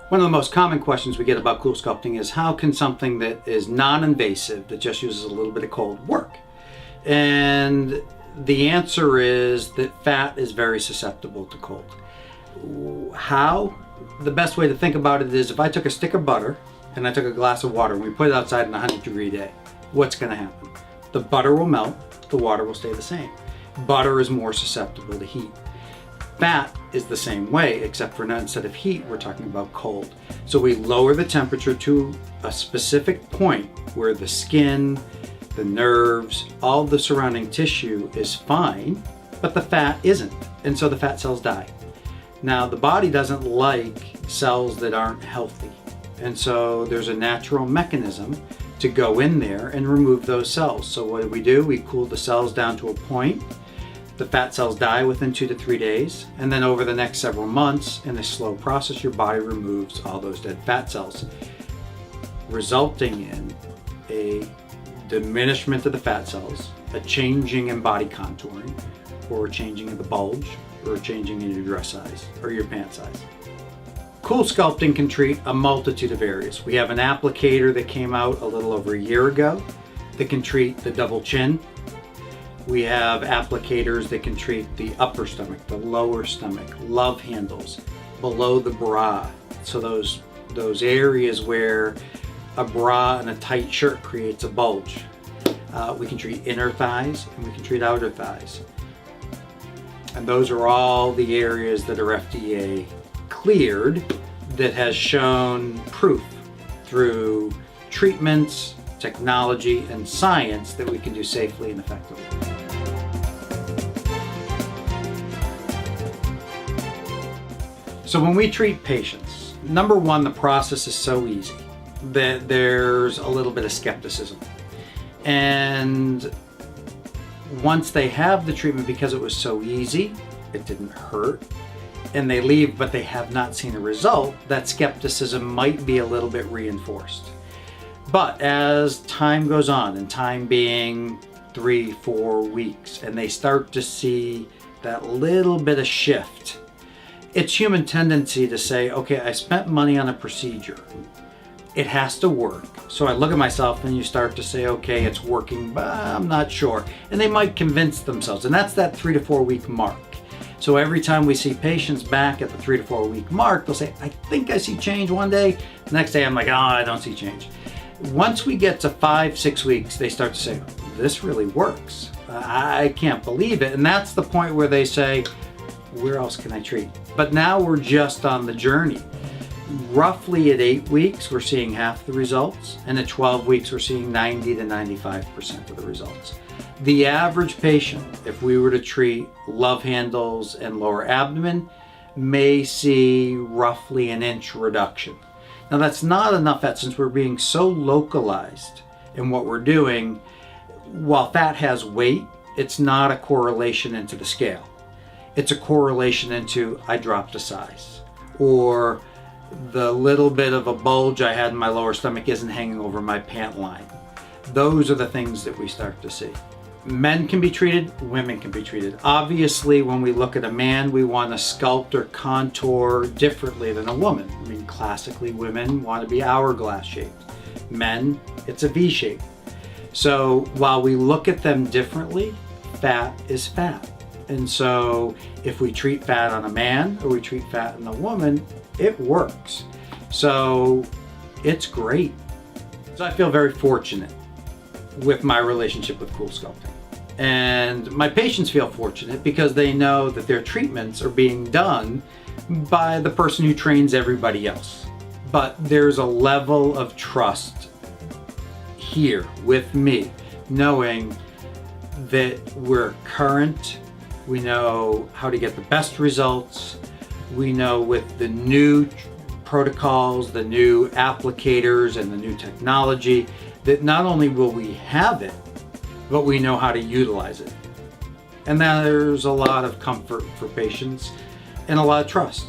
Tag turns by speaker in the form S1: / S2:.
S1: One of the most common questions we get about CoolSculpting is how can something that is non-invasive, that just uses a little bit of cold, work? And the answer is that fat is very susceptible to cold. How? The best way to think about it is if I took a stick of butter and I took a glass of water and we put it outside in a 100-degree day, what's going to happen? The butter will melt, the water will stay the same. Butter is more susceptible to heat. Fat is the same way, except for now instead of heat, we're talking about cold. So we lower the temperature to a specific point where the skin, the nerves, all the surrounding tissue is fine, but the fat isn't. And so the fat cells die. Now, the body doesn't like cells that aren't healthy. And so there's a natural mechanism to go in there and remove those cells. So what do? We cool the cells down to a point. The fat cells die within 2 to 3 days, and then over the next several months, in a slow process, your body removes all those dead fat cells, resulting in a diminishment of the fat cells, a changing in body contouring, or a changing in the bulge, or a changing in your dress size or your pant size. CoolSculpting can treat a multitude of areas. We have an applicator that came out a little over a year ago that can treat the double chin. We have applicators that can treat the upper stomach, the lower stomach, love handles, below the bra. So those areas where a bra and a tight shirt creates a bulge. We can treat inner thighs and we can treat outer thighs. And those are all the areas that are FDA cleared that has shown proof through treatments, technology, and science that we can do safely and effectively. So when we treat patients, number one, the process is so easy that there's a little bit of skepticism. And once they have the treatment, because it was so easy, it didn't hurt, and they leave but they have not seen a result, that skepticism might be a little bit reinforced. But as time goes on, and time being 3-4 weeks, and they start to see that little bit of shift, it's human tendency to say, okay, I spent money on a procedure. It has to work. So I look at myself and you start to say, okay, it's working, but I'm not sure. And they might convince themselves. And that's that 3 to 4 week mark. So every time we see patients back at the 3 to 4 week mark, they'll say, I think I see change one day. The next day I'm like, oh, I don't see change. Once we get to 5-6 weeks, they start to say, this really works. I can't believe it. And that's the point where they say, where else can I treat? But now we're just on the journey. Roughly at 8 weeks, we're seeing half the results, and at 12 weeks, we're seeing 90 to 95% of the results. The average patient, if we were to treat love handles and lower abdomen, may see roughly an inch reduction. Now that's not enough fat, since we're being so localized in what we're doing. While fat has weight, it's not a correlation into the scale. It's a correlation into I dropped a size, or the little bit of a bulge I had in my lower stomach isn't hanging over my pant line. Those are the things that we start to see. Men can be treated, women can be treated. Obviously, when we look at a man, we want to sculpt or contour differently than a woman. I mean, classically, women want to be hourglass shaped. Men, it's a V shape. So while we look at them differently, fat is fat. And so if we treat fat on a man or we treat fat on a woman, it works. So it's great. So I feel very fortunate with my relationship with CoolSculpting. And my patients feel fortunate because they know that their treatments are being done by the person who trains everybody else. But there's a level of trust here with me, knowing that we're current. We know how to get the best results. We know with the new protocols, the new applicators, and the new technology, that not only will we have it, but we know how to utilize it. And there's a lot of comfort for patients and a lot of trust.